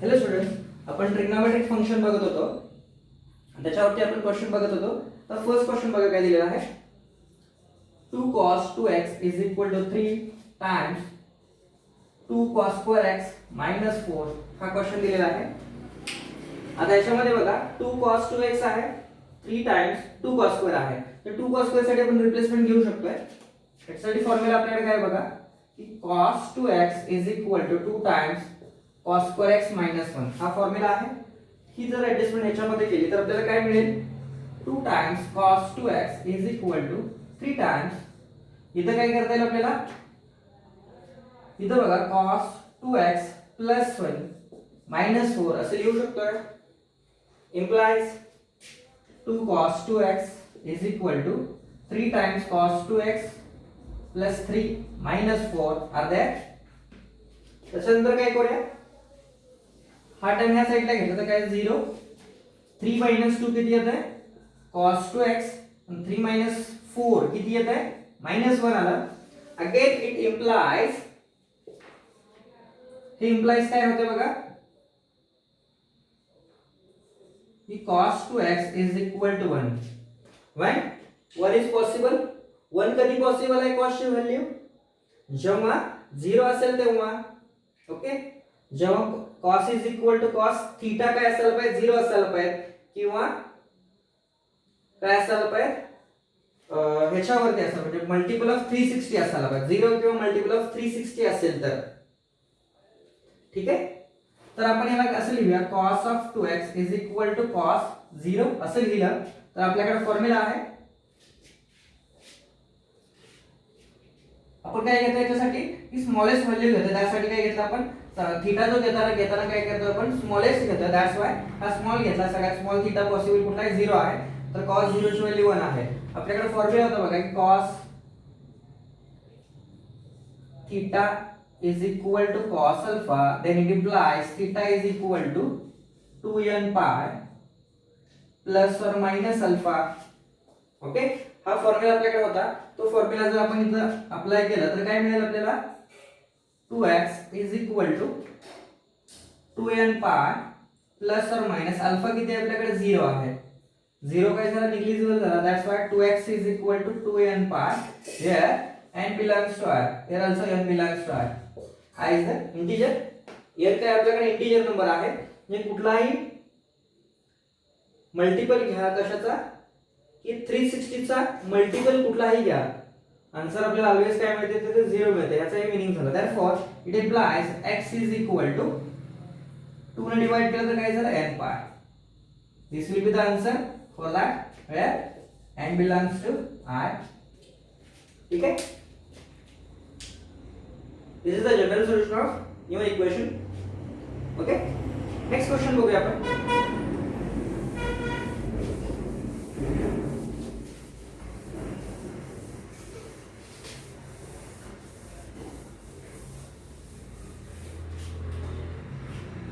Hello students, आपण trigonometric function बघत होतो. त्याच्यावरती आपण क्वेश्चन बघत होतो. तर फर्स्ट क्वेश्चन बघा काय दिलेला आहे. 2 cos 2x is equal to 3 times 2 cos 4x minus 4 हा क्वेश्चन दिलेला आहे. आता याच्यामध्ये बघा 2 cos 2x आहे, 3 times 2 cos 4 आहे. तर 2 cos 4 साठी आपण रिप्लेसमेंट घेऊ शकतोय. त्यासाठी फॉर्म्युला आपल्याकडे काय बघा की cos 2x is equal to 2 times cos square x minus 1 हा फॉर्म्युला आहे. ही जर ऍडजस्टमेंट याच्यामध्ये केली तर आपल्याला काय मिळेल, 2 times cos 2x is equal to 3 times इथं काय करता येईल आपल्याला, इथं बघा cos 2x plus 1 minus 4 असे लिहू शकतोय. implies 2 cos 2x is equal to 3 times cos 2x plus 3 minus 4 are there. त्याच्यानंतर काय करूया, हा टर्म ह्या साइडला घेतला तर काय 0, 3 minus 2 किती येत आहे cos 2x आणि 3 minus 4 किती येत आहे -1 आला. अगेन इट इम्प्लाइज, हे इम्प्लाइज काय होते बघा की cos 2x is equal to 1. when 1 is possible, 1 कधी पॉसिबल आहे cos ची व्हॅल्यू जेव्हा 0 असेल तेव्हा. ओके, जेव्हा cos is equal to cos theta काय असायला पाहिजे 0 असायला पाहिजे, किंवा काय असायला पाहिजे ह्याच्यावरती असायला म्हणजे मल्टिपल ऑफ 360 असायला पाहिजे. 0 किंवा मल्टिपल ऑफ 360 असेल तर ठीक आहे. तर आपण याला असं लिहूया cos of 2x is equal to cos 0 असं लिहिलं तर आपल्याकडे फॉर्म्युला आहे. आपण काय घेतो याच्यासाठी की स्मॉलेस्ट व्हॅल्यू घेतो. त्यासाठी काय घेतलं आपण थीटा जो घेताना काय करतो आपण स्मॉलेस्ट घेतो. दॅट्स व्हाय हा स्मॉल घेतला. सगळ्यात स्मॉल थीटा पॉसिबल कुठला आहे 0 आहे. तर cos 0 ची व्हॅल्यू 1 आहे. आपल्याकडे फॉर्म्युला होता बघा की cos theta is equal to cos alpha, then it implies theta is equal to 2n pi plus or minus alpha. Okay, हा फॉर्म्युला आपल्याकडे होता. तो फॉर्म्युला जर आपण इथं अप्लाय केला तर काय मिळेल आपल्याला 2x is equal to 2n pi plus or minus alpha किती आहे आपल्याकडे 0 आहे. 0 काय झाला निग्लिजिबल झाला. That's why 2x is equal to 2n pi. here n belongs to r, here also n belongs to r. i is the integer. n काय आपल्याकडे integer number आहे. म्हणजे कुठलाही मल्टिपल घ्या कशाचा की 360 चा मल्टिपल कुठलाही घ्या, आन्सर आपल्याला ऑलवेज काय मिळते ते 0 मिळते. याचा हे मीनिंग झालं. therefore it implies x is equal to 2 ने डिवाइड केलं तर काय झालं n pi. this will be the answer for that where n belongs to r. ठीक है, this is the general solution of your equation. okay, next question बघूया आपण.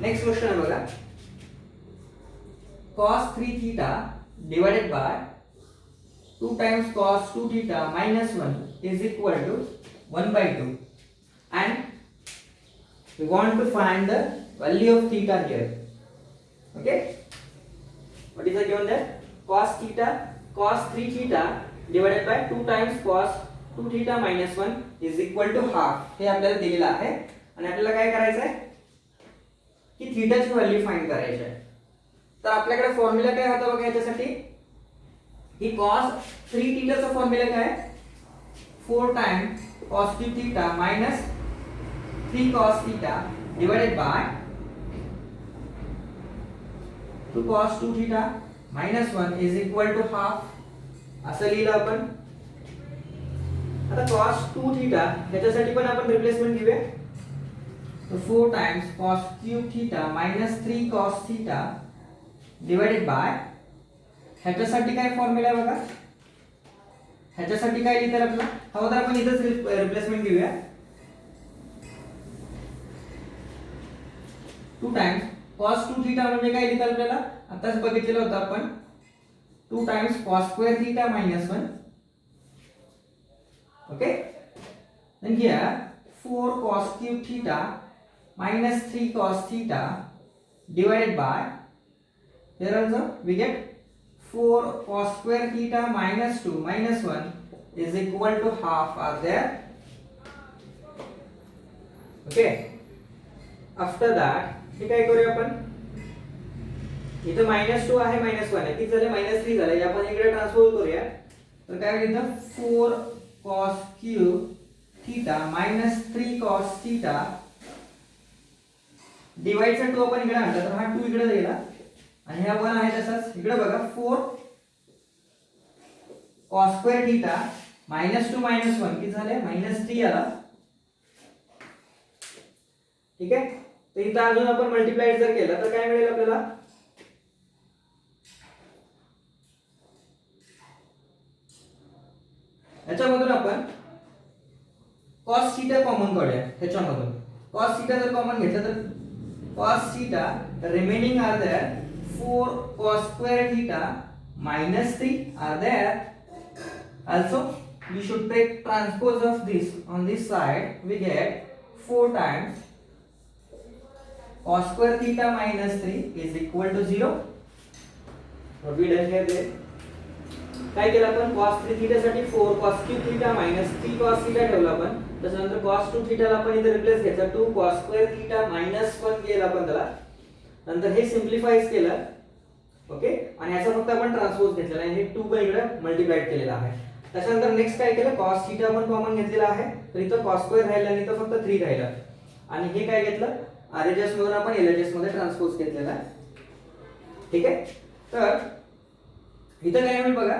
Next question है बघा, cos 3 theta divided by 2 times cos 2 theta minus 1 is equal to 1 by 2, and we want to find the value of theta here. okay, what is the given there, cos theta cos 3 theta divided by 2 times cos 2 theta minus 1 is equal to half. हे आपल्याला दिलेलं आहे आणि आपल्याला काय करायचं आहे की थीटाची व्हॅल्यू फाइंड करायची आहे. तर आपल्याकडे फॉर्म्युला काय होता बघा याच्यासाठी की cos 3 थीटाचा फॉर्म्युला काय 4 times cos 2 theta minus 3 cos theta divided by 2 cos 2 theta minus 1 is equal to half असं लिहिलं आपण. आता cos 2 थीटा याच्यासाठी पण आपण रिप्लेसमेंट घेऊया. तो 4 times cos cube theta minus 3 cos theta divided by ह्याच्यासाठी काय फॉर्म्युला आहे बघा, ह्याच्यासाठी काय लिहितात आपला हवं तर आपण इथेच रिप्लेसमेंट घेऊया. 2 times cos 2 theta म्हणजे काय लिहितात आपल्याला आताच बघितलेलं होतं आपण 2 times cos square theta minus 1. Okay, then here 4 cos cube theta minus 3 cos theta divided by, here also we get 4 cos square theta minus 2 minus 1 is equal to half are there. Okay. After that हे काय करूया आपण, इथं -2 आहे -1 आहे, किती झाले -3 झाले, आपण इकडे ट्रान्सपोज करूया. तर काय होईल इथं 4 cos cube theta -3 cos theta डिवाइडचा 2 आपण इकडे आणला तर हा 2 इकडे जाईल आणि हा 1 आहे तसाच इकडे बघा. 4 cos स्क्वेअर थीटा -2 -1 किती झाले -3 आला. ठीक आहे. तर इथं अजून आपण मल्टिप्लाय जर केलं तर काय मिळेल आपल्याला, याच्यामधून आपण cos थीटा कॉमन काढूया. ह्याच्यामधून cos थीटा जर कॉमन घेतलं तर cos theta remaining are there 4 cos square theta -3 are there. Also we should take transpose of this on this side, we get 4 times cos square theta -3 is equal to 0. What we done here there, काय केलं आपण cos 3 theta साठी 4 cos cube theta -3 cos theta ठेवला आपण. त्याच्यानंतर cos 2 थीटाला आपण इथे replace घेतला 2 cos स्क्वेअर थीटा -1 केलं आपण त्याला. नंतर हे सिम्प्लिफाईज केलं. ओके. आणि याचा फक्त आपण ट्रान्सपोज घेतलेला आहे, हे 2 पण इकडे मल्टिप्लाय केलेला आहे. त्याच्यानंतर नेक्स्ट काय केलं, cos थीटा आपण कॉमन घेतलेला आहे तर इथं cos स्क्वेअर राहिला आणि इथं फक्त 3 राहिलं. आणि हे काय घेतलं, RHS मधून आपण LHS मध्ये ट्रान्सपोज घेतलेला आहे. ठीक आहे. तर इथं काय होईल बघा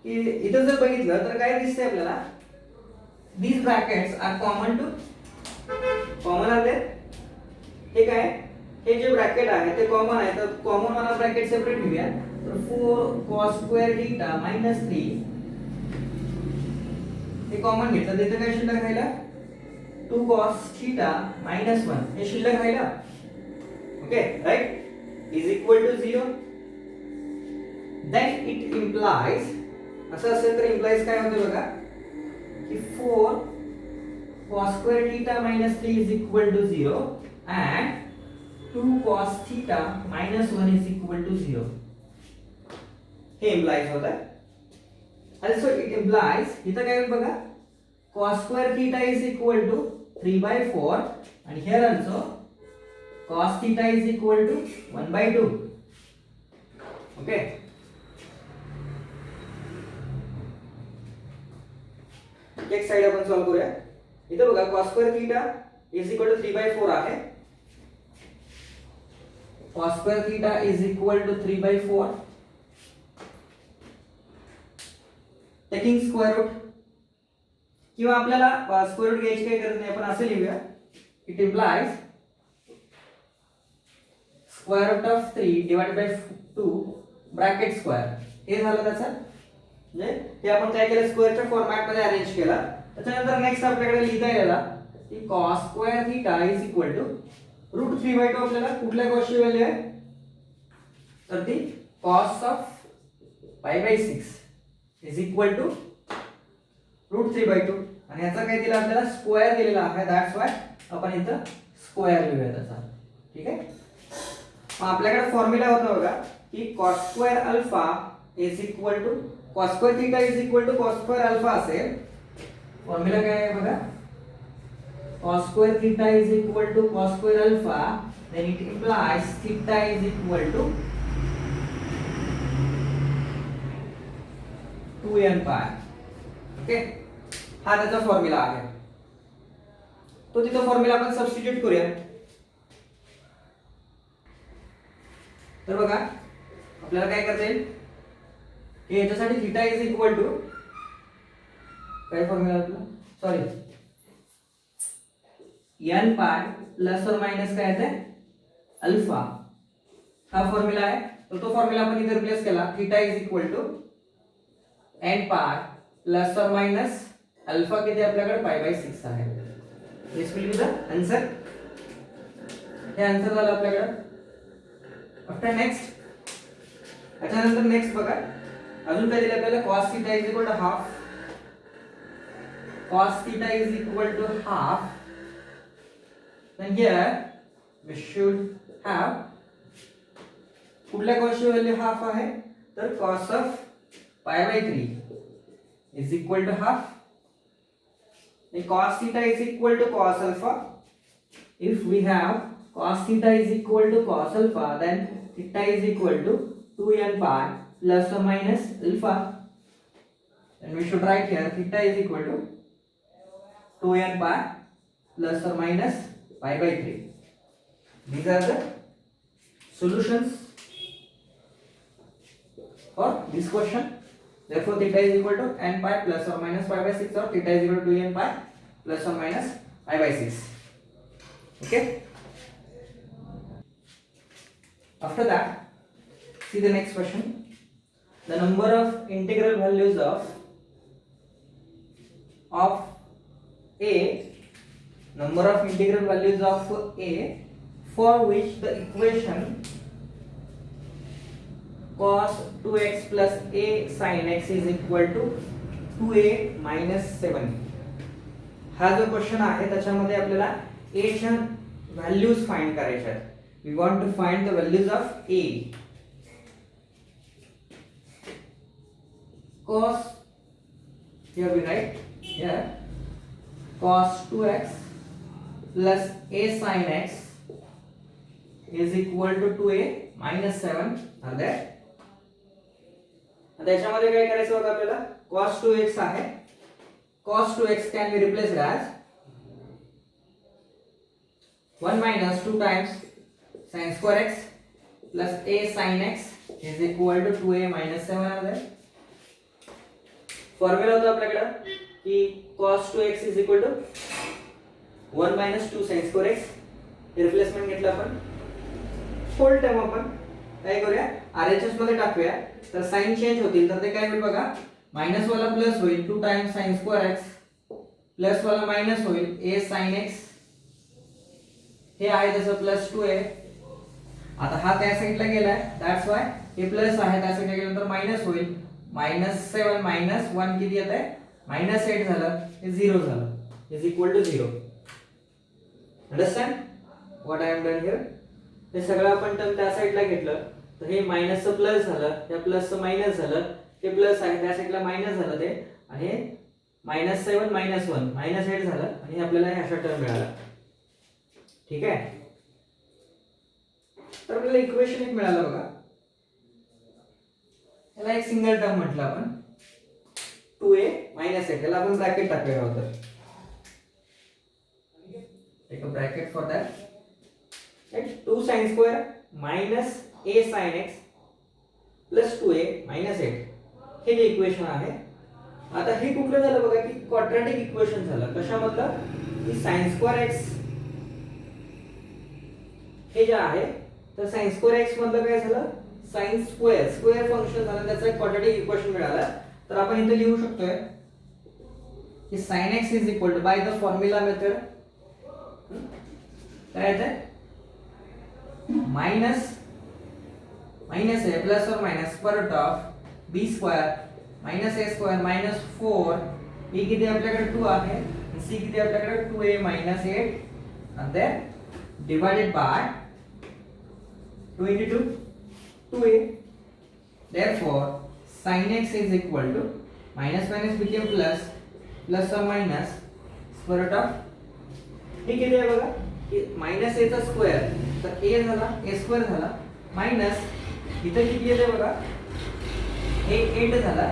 की इथं जर बघितलं तर काय दिसतंय आपल्याला, these brackets are common to common are there. हे काय, हे जे ब्रॅकेट आहे ते कॉमन आहे तर कॉमन वाला ब्रॅकेट सेपरेट घेऊया. तर 4 cos स्क्वेअर थीटा -3 हे कॉमन घेतलं, तिथे काय शिल्लक राहिला 2 cos थीटा -1 हे शिल्लक राहिला. Okay right, is equal to 0. Then it implies, असं असेल तर इम्प्लाइज काय होते बघा की 4 cos square theta -3 is equal to 0 and 2 cos थीटा -1 इज इक्वल टू 0. हे इम्प्लाइज होत आहे. Also it implies, इथं काय होईल बघा cos square theta is equal to 3/4 आणि here also cos theta is equal to 1/2. Okay. एक साइड आपण सॉल्व करूया. इथं बघा cos square theta is equal to 3/4 आहे. cos square theta is equal to 3/4 taking square root, किंवा आपल्याला square route घ्यायची काही गरज नाही, आपण असे लिहूया. It implies square root of 3 divided by 2 bracket square. हे झालं त्याचं, म्हणजे हे आपण काय केलं स्क्वेअरच्या फॉर्मॅट मध्ये अरेंज केला. त्याच्यानंतर नेक्स्ट आपल्याकडे लिहिता येईल की cos square theta is equal to root 3/2. आपल्याला कुठल्या गोष्टी व्हॅल्यू आहे तर ती cos of π/6 is equal to root 3/2 आणि याचा काय दिला आपल्याला स्क्वेअर दिलेला आहे. दॅट्स व्हाय आपण इथं स्क्वेअर लिहूया त्याचा. ठीक आहे. मग आपल्याकडे फॉर्म्युला होता बघा की cos square alpha is equal to cos square theta is equal to cos square alpha असेल. फॉर्म्युला काय आहे बघा, cos square theta is equal to cos square alpha, then it implies theta is equal to 2n pi. Okay. हा त्याचा formula आहे. तो तिथं formula आपण सबस्टिट्यूट करूया. तर बघा आपल्याला काय करता येईल की याच्यासाठी थीटा इज इक्वल टू काय फॉर्म्युला आपला, सॉरी n पाय प्लस और मायनस काय येते अल्फा. हा फॉर्म्युला आहे. तर तो फॉर्म्युला आपण इथे रिप्लेस केला. Theta is equal to n pi plus और मायनस अल्फा किती आपल्याकडे π/6 आहे. This will be the answer. हे आन्सर झालं आपल्याकडे. आफ्टर नेक्स्ट, त्याच्यानंतर नेक्स्ट बघा अजून काय दिलं आपल्याला cos theta is equal to half. cos theta is equal to half, then here we should have कुठल्या कॉसची व्हॅल्यू हाफ आहे तर cos of pi by 3 is equal to half. Cos theta is equal to cos alpha. If we have cos theta is equal to cos alpha, then theta is equal to 2n pi plus or minus alpha. And we should write here theta is equal to 2n pi plus or minus pi by 3. These are the solutions for this question. Therefore, theta is equal to n pi plus or minus pi by 6, or theta is equal to 2n pi plus or minus pi by 6. Okay. After that, see the next question. The number of integral values of a, number of integral values of a for which the equation cos 2x plus a sin x is equal to 2a minus 7. हा जो question आहे त्याच्यामध्ये आपल्याला a च्या values find करायच्या आहेत. We want to find the values of a. cos, here we write here cos 2x plus a sin x is equal to 2a minus 7 are there. त्याच्यामध्ये काय करायचं बघा आपल्याला cos 2x आहे. cos 2x can be replaced as 1 minus 2 times sin square x plus a sin x is equal to 2a minus 7 are there. Formula होता आपल्याकडे की cos 2x is equal to 1 minus 2 sin square x. Replacement घेतलं आपण. Hole term आपण काय करूया RHS मध्ये टाकूया तर साइन चेंज होतील तर ते काय होईल बघा मायनस वाला प्लस होईल 2 times sin square x plus वाला मायनस होईल a sin x. हे आहे तसं प्लस 2 आहे. आता हा त्या साइडला गेलाय दॅट्स व्हाय हे प्लस आहे त्या साइडला गेल्यानंतर मायनस होईल मायनस 7 मायनस 1 किती येत आहे मायनस 8 झालं हे 0 झालं is equal to 0. Understand what I am done here. हे सगळं आपण टर्म त्या साइडला घेतलं तर हे मायनसचं प्लस झालं या प्लसचं मायनस झालं हे प्लस आहे त्या साइडला मायनस झालं ते आणि मायनस 7 मायनस 1 मायनस 8 झालं आणि आपल्याला हे अशा टर्म मिळाला. ठीक आहे. तर आपल्याला इक्वेशन एक मिळालं बघा. याला एक सिंगल टर्म म्हटलं आपण 2a minus 8 याला आपण ब्रॅकेट टाकूया होतं. Take a bracket for that. 2 sin square minus a sin x plus 2a minus 8 हे जे इक्वेशन आहे. आता हे कुठलं झालं बघा की क्वाड्रॅटिक इक्वेशन झालं. कशामधलं की sin square x हे जे आहे तर sin square x मधलं काय झालं sin square स्क्वेअर फंक्शन झालं त्याचं एक क्वाड्रॅटिक इक्वेशन मिळालं. तर आपण इथे लिहू शकतोय की sin x is equal to by the formula method काय आहे minus minus a plus or minus square root of b square minus a square minus 4 b किती आपल्याकडे 2 आहे c किती आपल्याकडे 2a minus 8 and then divided by 2 into 2a. Therefore sin x is equal to minus minus became plus plus or minus square root of हे किती आहे बघा की मायनस a चा स्क्वेअर तर a झाला a स्क्वेअर झाला मायनस इथे किती येते बघा हे 8 झाला.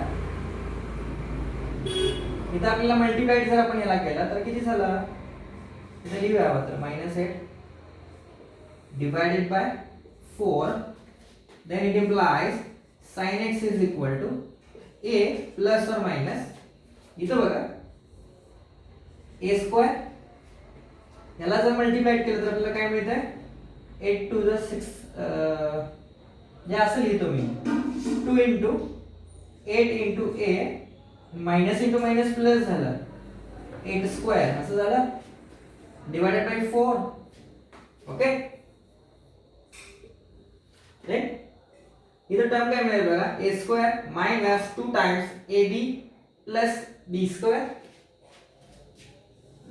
इथे आपल्याला मल्टिप्लाय जर आपण याला केला तर किती झाला इथे लिहूया तर -8 divided by 4 then it implies sin x is equal to a plus or minus इथे बघा a स्क्वेअर याला जर मल्टिप्लाय केलं तर आपल्याला काय मिळतंय 8 to the 6 जे असं लिहितो मी 2 into 8 into a minus into minus plus झालं 8 स्क्वेअर असं झालं डिवाइडेड बाय 4. ओके देन इथं टर्म काय मिळेल बघा a square minus 2 times ab plus b square.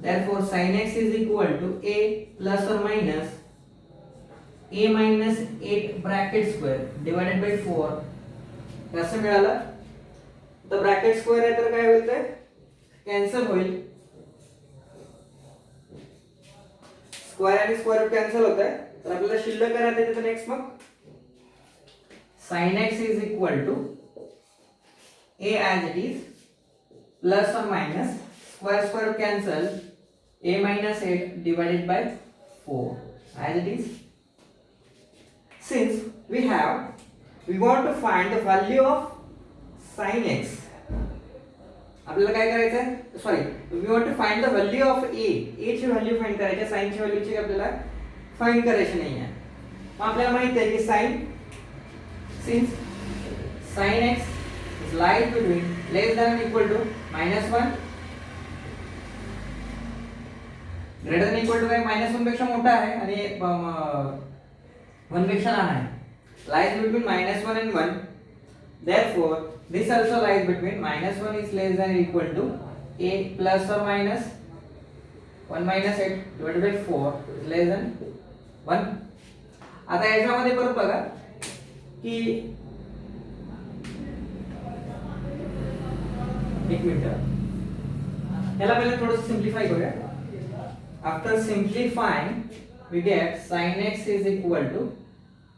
Therefore sin x is equal to a plus or minus a minus 8 bracket square divided by 4 कसं मिळालं. तर ब्रॅकेट स्क्वेअर आहे तर काय होईल ते कॅन्सल होईल. स्क्वेअर आणि स्क्वेअर रूट कॅन्सल होत आहे तर आपल्याला शिल्लक करायचं आहे तिथे नेक्स्ट मग sin x is equal to a as it is plus or minus square root cancel a minus 8 divided by 4 as it is. Since we want to find the value of sin x. आपल्याला काय करायचं आहे sorry we want to find the value of a ची value find करायची, sin ची व्हॅल्यूची आपल्याला find करायची नाही आहे. मग आपल्याला माहिती आहे की since sin x is lies between less than or equal to -1 greater than equal to काय -1 पेक्षा मोठा आहे आणि 1 पेक्षा लहान आहे. lies between -1 and 1. Therefore this also lies between -1 is less than or equal to a plus or minus 1 minus 8 divided by 4 is less than 1. आता याच्यामध्ये परत बघा की एक मिनिट याला पहिले थोडं सिंप्लिफाय करूया. After simplifying we get sin x is equal to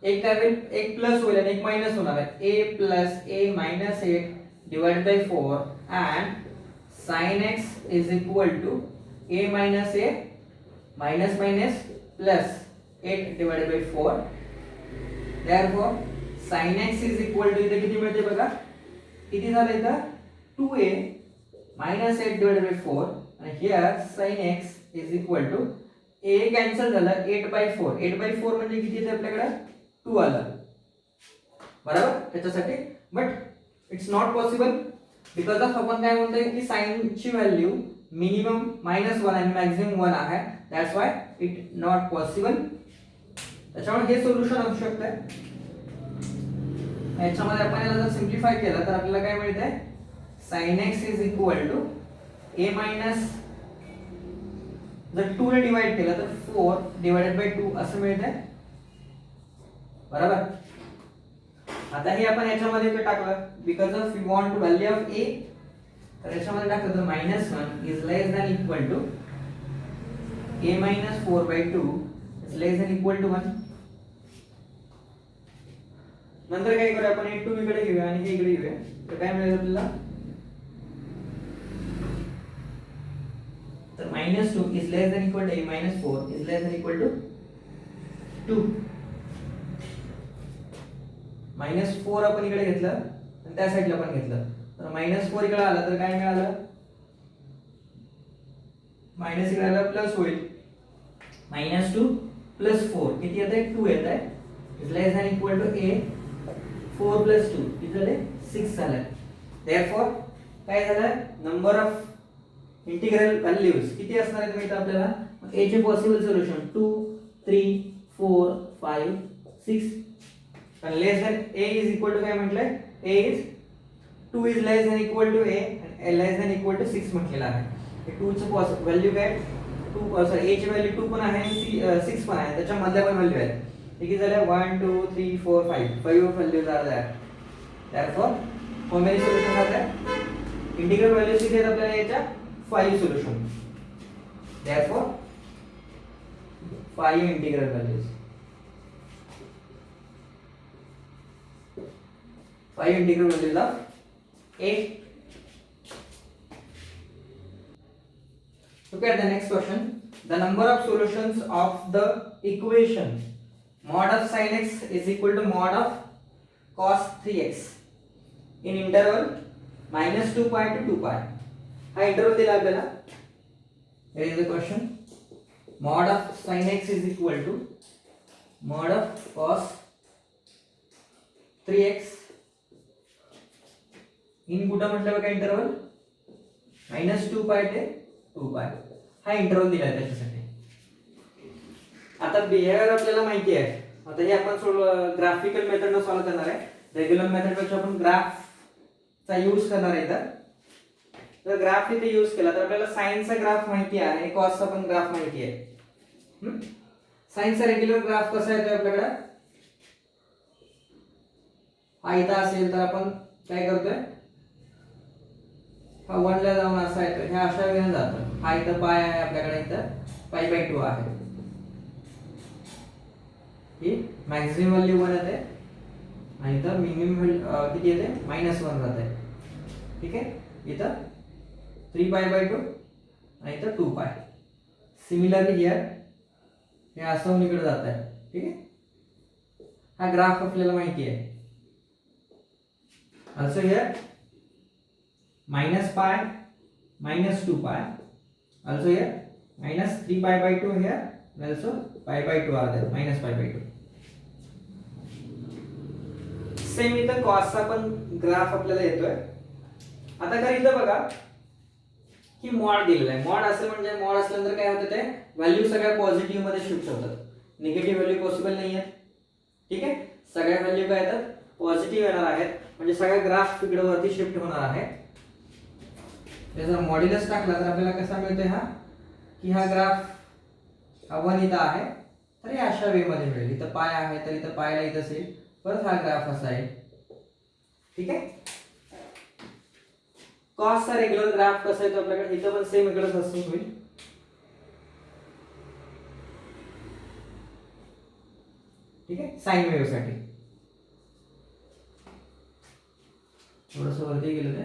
एक काय होईल एक प्लस होईल आणि एक मायनस होणार आहे a plus a minus 8 divided by 4 and sin x is equal to a minus a minus minus plus 8 divided by 4. Therefore sin x is equal to इथे किती मिळते बघा किती झालं इथं 2a minus 8 divided by 4 आणि here sin x is equal to a cancel झालं 8/4 8/4 म्हणजे किती येते आपल्याकडे 2 आलं बरोबर त्याच्यासाठी. But it's not possible because of आपण काय म्हणतोय की sin ची व्हॅल्यू मिनिमम -1 आणि मॅक्सिमम 1 आहे. That's why it not possible. त्याच्यामुळे हे सोल्युशन असू शकतं. याच्यामध्ये आपण याला जर सिंप्लिफाय केलं तर आपल्याला काय मिळते sin x is equal to a minus जर 2 ने डिवाइड केलं तर 4 divided by 2 असं मिळते बरोबर. आता हे आपण याच्यामध्ये टाकलं because of we want value of a तर याच्यामध्ये टाकलं तर -1 is less than equal to a minus 4/2 is less than equal to 1. नंतर काय करूया आपण हे 2 इकडे घेऊया आणि हे इकडे घेऊया तर काय मिळेल आपल्याला तर -2 is less than equal to a minus 4 is less than equal to 2. -4 आपण इकडे घेतलं आणि त्या साइडला पण घेतलं तर -4 इकडे आला तर काय मिळालं मायनस इकडे आला प्लस होईल -2 + 4 किती येत आहे 2 येत आहे is less than equal to a 4 + 2 किती झाले 6 झाले. Therefore काय झालं नंबर ऑफ इंटिग्रल व्हॅल्यूज किती असणार आहेत माहिती आपल्याला a चे पॉसिबल सोल्युशन 2 3 4 5 6 आणि less than a is equal to काय म्हटलंय a is 2 is less than equal to a आणि लेस दॅन इक्वल टू 6 म्हटलेला आहे. 2 चे व्हॅल्यू काय 2 सॉरी a ची व्हॅल्यू 2 पण आहे आणि 6 पण आहे त्याच्या मधल्या पण व्हॅल्यू आहेत. किती झाले 1 2 3 4 5 values are there. Therefore how many solutions are there integral values किती आहेत आपल्याला याच्या 5 solution. Therefore 5 integral values 5 integral values of a. Look at the next question. The number of solutions of the equation mod of sin x is equal to mod of cos 3x in interval -2 pi to 2 pi. हा interval दिला आपल्याला. Here is the question. Mod of sin x is equal to mod of cos 3x in कुठं म्हटलं बघा interval -2 पाय ते 2 पाय हा इंटरवल दिला आहे त्याच्यासाठी. आता बिहेवियर आपल्याला माहिती आहे. आता हे आपण ग्राफिकल मेथडने सॉल्व्ह करणार आहे. रेग्युलर मेथड पेक्षा आपण ग्राफ चा यूज करणार आहे. तर ग्राफ इथे यूज केला तर आपल्याला साइन चा ग्राफ माहिती आहे आणि कॉस चा पण ग्राफ माहिती आहे. साइनचा रेग्युलर ग्राफ कसा येतोय आपल्याकडे, हा इथं असेल तर आपण काय करतोय, हा 1 ला जाऊन असा येतोय, हे अशा वेळेने जातं. हा इथं पाय आहे आपल्याकडे, इथं π/2 आहे. ही मॅक्सिमम व्हॅल्यू 1 येते आणि इथं मिनिमम किती येते, -1 राहते. ठीक आहे, इथं 3π/2 आणि इथं 2π. सिमिलरली हियर हे असं इकडे जात आहे. ठीक आहे, हा ग्राफ आपल्याला माहिती आहे. also here -π -2π, also here -3π/2 here and also π/2 are there, -π/2. Same इथं कॉसचा पण ग्राफ आपल्याला येतोय. आता खरं इथं बघा की मॉड दिलेला आहे. मॉड असं म्हणजे मॉड असल्यानंतर काय होतं, ते व्हॅल्यू सगळ्या पॉझिटिव्ह मध्ये शिफ्ट होतात. निगेटिव्ह व्हॅल्यू पॉसिबल नाही आहे. ठीक आहे, सगळ्या व्हॅल्यू काय येतात, पॉझिटिव्ह येणार आहेत. म्हणजे सगळा ग्राफ तिकडे वरती शिफ्ट होणार आहे. जर मॉड्युलस टाकला तर आपल्याला कसा मिळतोय हा, की हा ग्राफ हा 1 इथं आहे तर हे अशा वे मध्ये मिळेल. इथं पाय आहे तर इथं पायला इथं असेल, परत हा ग्राफ असा आहे. ठीक आहे, कॉसचा रेग्युलर ग्राफ कसा येतो आपल्याकडे, इथं पण सेम इकडेच असं होईल. ठीक आहे, साइन वेव्ह साठी थोडस वरती गेलं ते.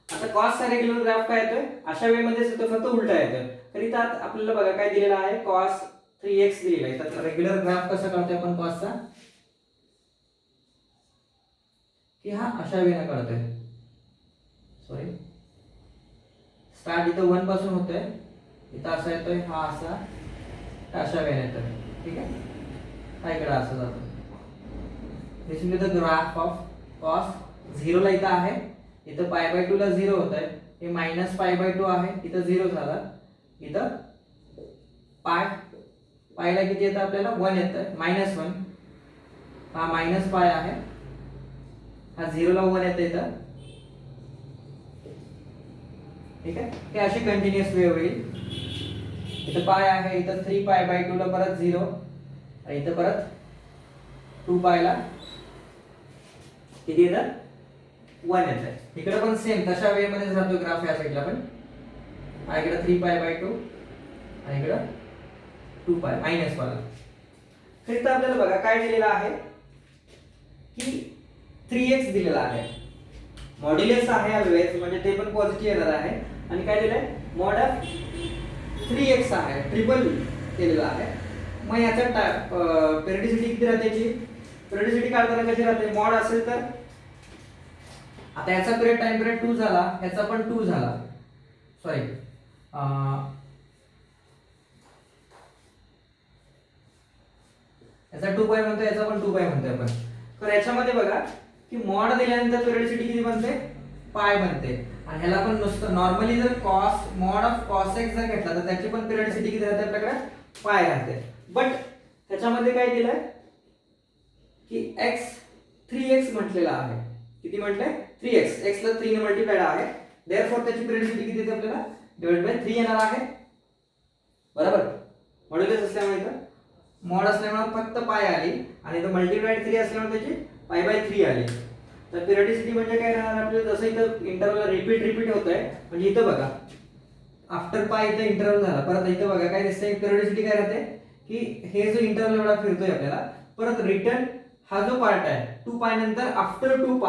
आता कॉसचा रेग्युलर ग्राफ काय येतोय, अशा वे मध्ये येतो, फक्त उलटा येतोय. तर इथं आपल्याला बघा काय दिलेलं आहे, cos 3x दिलेला आहे. तर रेग्युलर ग्राफ कसा काढतोय आपण कॉसचा, की हा अशा वेने काढतोय. सॉरी, स्टार्ट इथं 1 पासून होतोय, इथं असा येतोय, हा असा अशा वेने येतोय. ठीक आहे, हा इकडे असं जातो. This is the graph of cos. 0 ला इथं आहे, इथं π/2 ला 0 होतंय, हे -π/2 आहे, इथं 0 झाला, इथं पायला किती येतं आपल्याला, 1 येतं, -1. हा -π आहे, हा 0 ला 1 येतं इथं. ठीक आहे, हे अशी कंटिन्युअस वेव्ह होईल. इथं पाय आहे, इथं 3π/2 ला परत 0 आणि इथं परत 2π ला किती येतं, 1 येतं. इकडे पण सेम तशा वे मध्ये जातो ग्राफ. या साईडला पण हा इकडे 3π/2 आणि इकडे 2π -1 वाला. तर इथं आपल्याला बघा काय दिलेलं आहे, की 3x दिलेला आहे. मॉड्युलस आहे ऑलवेज, म्हणजे ते पण पॉझिटिव्ह येणार आहे. आणि काय दिलंय, मॉड ऑफ 3x आहे, ट्रिपल केलेला आहे. मग याचा पेरिडिसिटी किती राहते, याची पेरिडिसिटी काढताना कशी राहते, मॉड असेल तर आता याचा पिरियड टाइम पिरियड 2 झाला, याचा पण 2 झाला. सॉरी, याचा 2π म्हणतोय, याचा पण 2π म्हणतोय आपण. तर याच्यामध्ये बघा की मॉड दिल्यानंतर पेरिडिसिटी किती बनते, पाय बनते. आणि ह्याला पण नुसतं नॉर्मली जर cos mod of cos x जर घेतला तर त्याची पण पेरिडिसिटी किती राहते आपल्याकडे, पाय राहते. बट त्याच्यामध्ये काय दिलंय की x 3x म्हटलेला आहे. किती म्हटलंय, 3x, x ला 3 ने मल्टिप्लाइड आहे. देयरफॉर त्याची पेरिडिसिटी किती येते आपल्याला, डिवाइड बाय 3 येणार आहे. बरोबर, मॉड्युलस असल्यामुळे इथं मॉड असल्यामुळे फक्त पाय आली आणि इथं मल्टिप्लाइड 3 असल्यामुळे त्याची π/3 आली. तर पेरिडिसिटी म्हणजे काय राहणार आपल्याला, जसं इथं इंटरवल रिपीट होतंय, म्हणजे इथं बघा आफ्टर पाय इथं इंटरवल झाला, परत इथं बघा काय दिसतंय, पेरिडिसिटी काय राहते, की हे जो इंटरवल एवढा फिरतोय आपल्याला, परत रिटर्न हा जो पार्ट आहे 2π नंतर आफ्टर 2π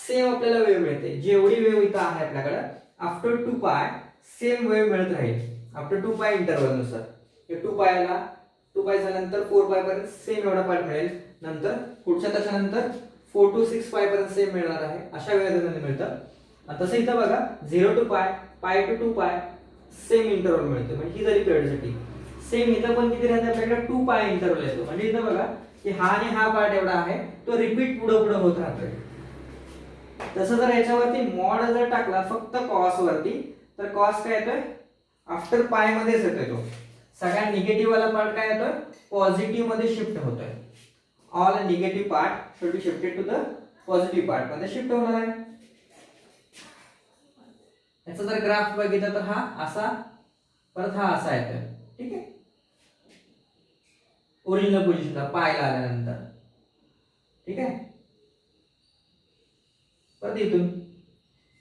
सेम आपल्याला वेव्ह मिळते. जेवढी वेव्ह इथं आहे आपल्याकडे, आफ्टर 2π सेम वेव्ह मिळत राहील. आफ्टर 2π इंटरवल नुसार 2π नंतर 4π पर्यंत सेम एवढा पार्ट मिळेल. नंतर पुढच्या त्याच्यानंतर 4 to 6π पर्यंत सेम मिळणार आहे. अशा वेळेमध्ये मिळतं. तसं इथं बघा 0 to π, π to 2π सेम इंटरवल मिळतो. म्हणजे ही जरी पेरिडिसिटी सेम इथं पण किती राहते आपल्याकडे, 2π इंटरवल येतो. म्हणजे इथं बघा की हा आणि हा पार्ट एवढा आहे तो रिपीट पुढे होत राहतोय. तसं जर याच्यावरती मॉड जर टाकला फक्त कॉस वरती, तर कॉस काय येतोय, आफ्टर पाय मध्येच येतोय. तो सगळ्या निगेटिव्ह वाला पार्ट काय येतोय, पॉझिटिव्ह मध्ये शिफ्ट होतोय. All negative part should be shifted to the positive part मध्ये शिफ्ट होणार आहे. याचा जर ग्राफ बघितला तर हा असा, परत हा असा येतोय. ठीक आहे, ओरिजिनल पोझिशनला पायला आल्यानंतर. ठीक आहे, परत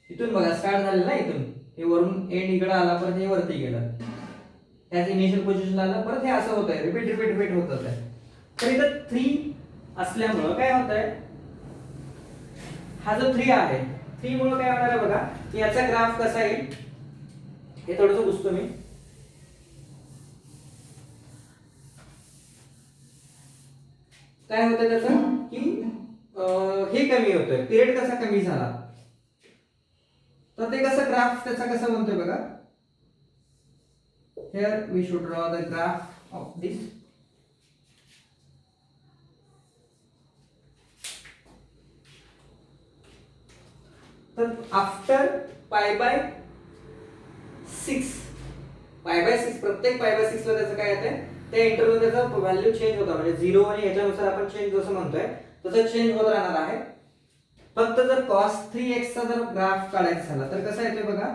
इथून बघा स्टार्ट झालेलं ना, इथून हे वरून एंड इकडे आला, परत हे वरती गेलं, त्याच इनिशियल पोझिशनला आलं, परत हे असं होत आहे, रिपीट होत आहे. तर इथं 3 असल्यामुळं काय होत आहे, हा जो 3 आहे, 3 मुळे काय होणार आहे बघा, की याचा ग्राफ कसा येईल हे थोडंसं पुसतो मी. काय होतं त्याचं की हे कमी होतंय, पिरियड कसा कमी झाला, तर ते कसं ग्राफ त्याचा कसं बनतोय बघा. Here we should draw the graph of this. तर आफ्टर पाय बाय 6, प्रत्येक पाय बाय 6 ला त्याचं काय येतंय, त्या इंटरव्हल त्याचा व्हॅल्यू चेंज होता, म्हणजे 0 आणि याच्यानुसार आपण चेंज जसं म्हणतोय तसं चेंज होत राहणार आहे. फक्त जर cos 3x चा जर ग्राफ काढायचा झाला तर कसा येतोय बघा,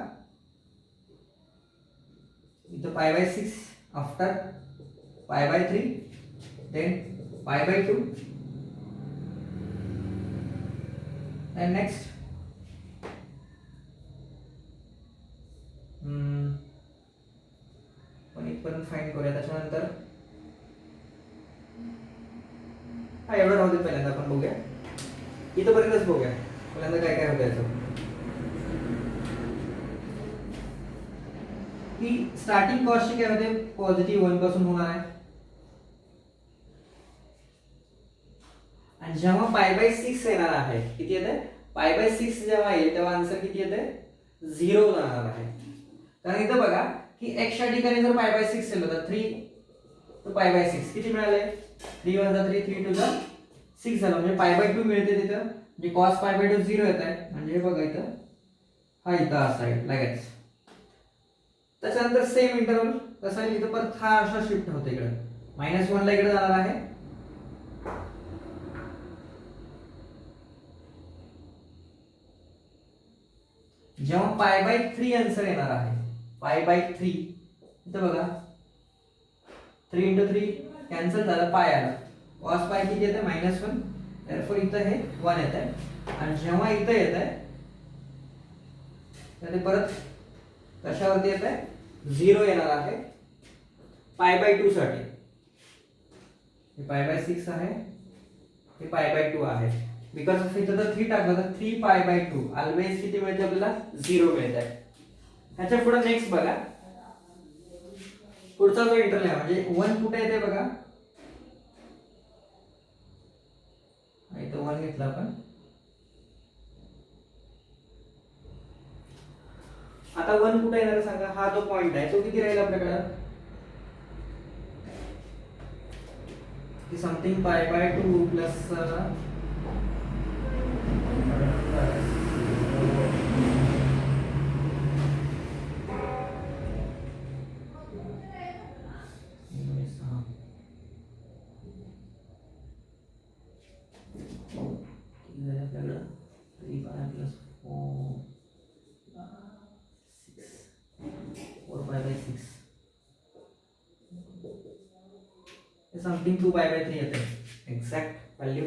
इथं pi by 6 after pi by 3 then pi by 2 and next पण इथपर्यंत फाइंड करूया, त्याच्यानंतर हा एवढं राहू दे, पहिल्यांदा आपण बघूया इथपर्यंतच बघूया पहिल्यांदा काय काय होतं याचं. की स्टार्टिंग कॉस्ट काय होते, पॉझिटिव्ह 1 पासून होणार आहे, आणि जेव्हा पाय बाय 6 येणार आहे, किती येते, पाय बाय 6 जेव्हा येईल तेव्हा आन्सर किती येते, 0 जाणार आहे. कारण इथं बघा की x च्या ठिकाणी जर पाय बाय 6 येईल तर 3 तर पाय बाय 6 किती मिळाले, 3 * 3 3 * 2 6 झालं, म्हणजे पाय बाय 2 मिळते तिथं, म्हणजे cos पाय बाय 2 0 येत आहे, म्हणजे हे बघा इथं हा इथं असा आहे लगेच. त्याच्यानंतर सेम इंटरव्हल कसं आहे, इथं परत हा असा शिफ्ट होतो, इकडे -1 ला इकडे जाणार आहे, जेव्हा पाय बाय 3 आन्सर येणार आहे, पाय बाय 3 इथं बघा 3 * 3 कॅन्सल झालं, पाय आला, cos पाय किती येते, -1, therefore इथं हे 1 येत आहे, आणि जेव्हा इथं येत आहे तर ते परत कशावरती येत आहे, 0 येणार आहे पाय बाय 2 साठी. हे पाय बाय 6 आहे, हे पाय बाय 2 आहे, बिकॉज ऑफ इथं जर 3 टाकलं तर 3 पाय बाय 2 ऑलवेज किती मिळते आपल्याला, 0 मिळत आहे. ह्याच्या पुढे नेक्स्ट बघा, पुढचा जो इंटरव्हल आहे म्हणजे 1 कुठे येते बघा, इथं 1 घेतला आपण, आता 1 कुठे येणार सांगा, हा जो पॉइंट आहे तो किती राहील आपल्याकडे, की समथिंग पाय बाय 2 प्लस समथिंग 2 पाय बाय 3 येते एक्झॅक्ट व्हॅल्यू.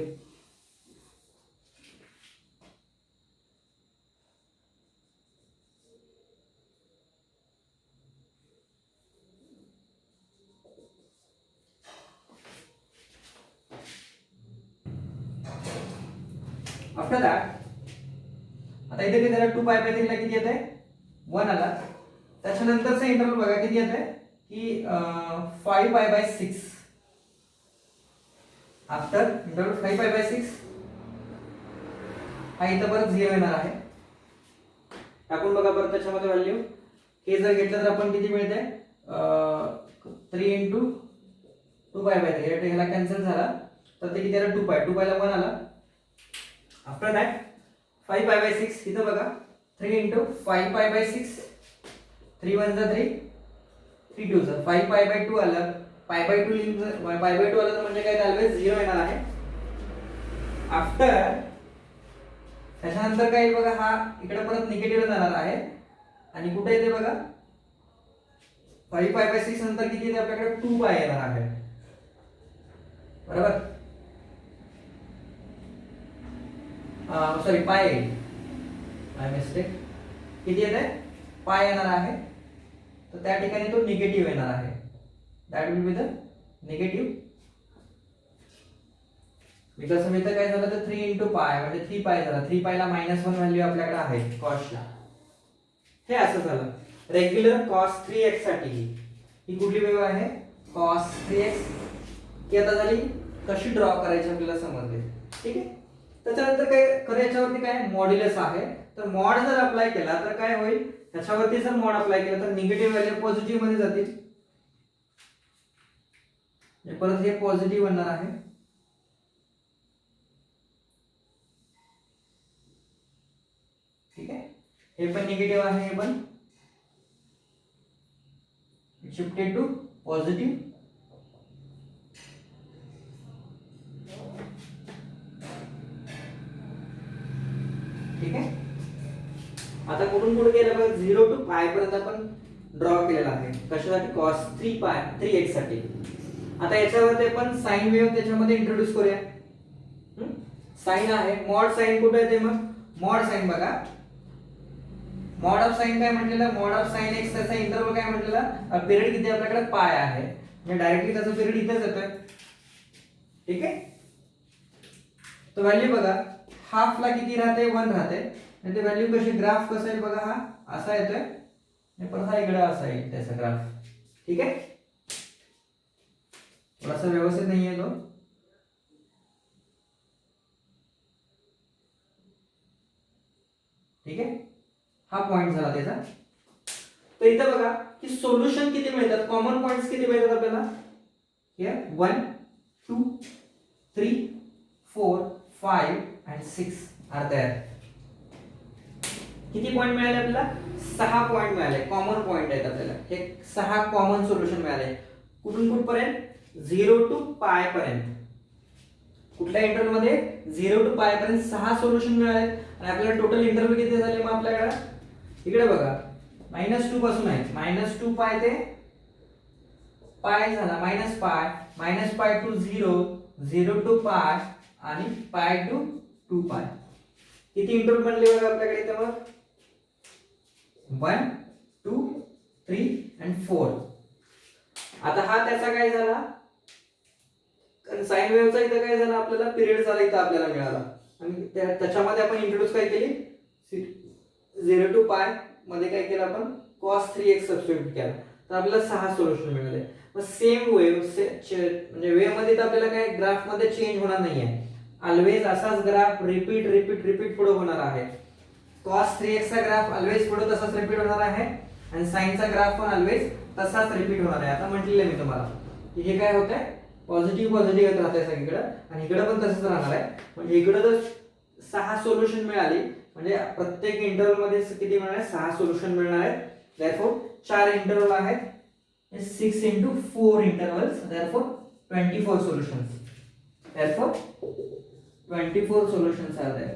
आफ्टर दॅट आता इथे किती झालं, 2 पाय बाय 3 ला किती येते, 1 आला, त्याच्यानंतरचा इंटरव्हल बघा किती येते, की 5 पाय बाय 6 आफ्टर इंटरव्हल 5 पाय बाय 6 हा इथं परत 0 येणार आहे, टाकून बघा परत त्याच्यामध्ये व्हॅल्यू, हे जर घेतलं तर आपण किती मिळते, 3 * 2 पाय बाय 3, ह्याला कॅन्सल झाला तर ते किती आला, 2 पायला 1 आला. आफ्टर दॅट 5 पाय बाय 6 इथं बघा 3 * 5 पाय बाय 6, 3 * 1 = 3, 3 * 2 = 5 पाय बाय 2 आलं, पाय बाय 2 आलं तर म्हणजे काय, ऑलवेज 0 येणार आहे. आफ्टर त्याच्यानंतर काय येईल बघा, हा इकडे परत निगेटिव्ह जाणार आहे, आणि कुठे येते बघा 5 पाय बाय 6 नंतर किती येते आपल्याकडे 2 पाय येणार आहे, बरोबर. सॉरी पाय माय मिस्टेक, किती येते पाय येणार आहे, तर त्या ठिकाणी तो निगेटिव्ह येणार आहे. That will be the negative, because मी तर काय झालं तर 3 इंटू पाय म्हणजे 3 पाय झाला. 3 पायला -1 व्हॅल्यू आपल्याकडे आहे कॉस्टला. हे असं झालं. रेग्युलर cos 3x साठी ही कुठली वेव्ह आहे, cos 3x. की आता झाली कशी ड्रॉ करायची आपल्याला समजले, ठीक आहे. त्याच्यानंतर काय खरं याच्यावरती काय मॉड्युलस आहे, तर मॉड जर अप्लाय केला तर काय होईल, त्याच्यावरती जर मॉड अप्लाय केला तर निगेटिव्ह व्हॅल्यू पॉझिटिव्ह मध्ये जातील. परत हे पॉझिटिव्ह बनणार आहे, ठीक आहे. हे पण निगेटिव्ह आहे, हे पण शिफ्टेड टू पॉझिटिव्ह. ठीक आहे. आता कुठून कुठे गेलं बघा, 0 टू पाय पर्यंत आपण ड्रॉ केलेला आहे. कशासाठी, cos 3x साठी. आता याच्यावरती आपण साइन वेव्ह त्याच्यामध्ये इंट्रोड्यूस करूया. साइन आहे, मॉड साइन कुठे आहे ते, मग मॉड साइन बघा. मॉड ऑफ साइन काय म्हटलेलं, मॉड ऑफ साइन x त्याचा इंटरवल काय म्हटलेला, पिरियड किती आपल्याकडे पाय आहे, म्हणजे डायरेक्टली त्याचा पिरियड इथेच येतोय, ठीक आहे. तो व्हॅल्यू बघा, हाफ ला किती राहते, 1 राहते. आणि ते व्हॅल्यू कशी, ग्राफ कसा आहे बघा, हा असा येतोय आणि परत हा इकडे असा येईल त्याचा ग्राफ, ठीक आहे. थोडासा व्यवस्थित नाही आहे तो, ठीक आहे. हा पॉइंट झाला त्याचा. तर इथं बघा की सोल्युशन किती मिळतात, कॉमन पॉइंट्स किती मिळतात आपल्याला, हियर 1 2 3 4 5 and 6 आर देयर. किती पॉइंट मिळाले आपल्याला, 6 पॉइंट मिळाले, कॉमन पॉइंट आहेत आपल्याला. हे 6 कॉमन सोल्युशन मिळाले. कुठून कुठपर्यंत, 0 टू पाय पर्यंत. कुठल्या इंटरवल मध्ये, 0 टू पाय पर्यंत 6 सोल्युशन मिळाले. आणि आपल्याला टोटल इंटरवल किती झाले मग आपल्याकडे, इकडे बघा -2 पासून आहे, -2 पाय ते पाय झाला, -पाय टू 0, 0 टू पाय आणि पाय टू 2 पाय. किती इंटरवल बनले बघा आपल्याकडे इथे, मग 1 2 3 and 4. आता हा त्याचा काय झाला, साइन वेव्हचा इथं काय झाला, आपल्याला पिरियड झाला इथं आपल्याला मिळाला. आणि त्याच्यामध्ये आपण इंट्रोड्यूस काय केली, 0 टू पाय मध्ये काय केलं आपण, cos 3x सबस्टिट्यूट केला. तर आपल्याला 6 सोल्युशन मिळाले. मग सेम वेव्ह म्हणजे वेव्ह मध्ये तर आपल्याला काय ग्राफ मध्ये चेंज होणार नाहीये, ऑलवेज असाच ग्राफ रिपीट रिपीट रिपीट पुढे होणार आहे. cos 3x चा ग्राफ ऑलवेज पुढे तसाच रिपीट होणार आहे आणि sin चा ग्राफ पण ऑलवेज तसाच रिपीट होणार आहे. आता म्हटलेलं मी तुम्हाला की हे काय होतंय, पॉझिटिव्ह पॉझिटिव्ह येत राहतंय सगळीकडे आणि इकडे पण तसंच राहणार आहे. म्हणजे इकडे जर 6 सोल्युशन मिळाली म्हणजे प्रत्येक इंटरवल मध्ये किती मिळणार आहे, 6 सोल्युशन मिळणार आहेत. देयरफॉर 4 इंटरवल आहेत, 6 into 4 intervals, therefore 24 solutions. Therefore 24 solutions are there.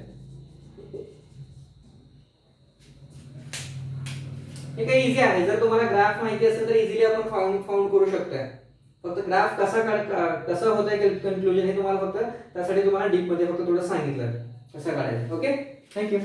हे काही इझी आहे. जर तुम्हाला ग्राफ माहिती असेल तर इझिली आपण फाउंड करू शकतोय. फक्त ग्राफ कसं होतंय कन्क्लुजन हे तुम्हाला फक्त त्यासाठी तुम्हाला डीप मध्ये फक्त थोडं सांगितलं कसं काढायचं. Okay, thank you.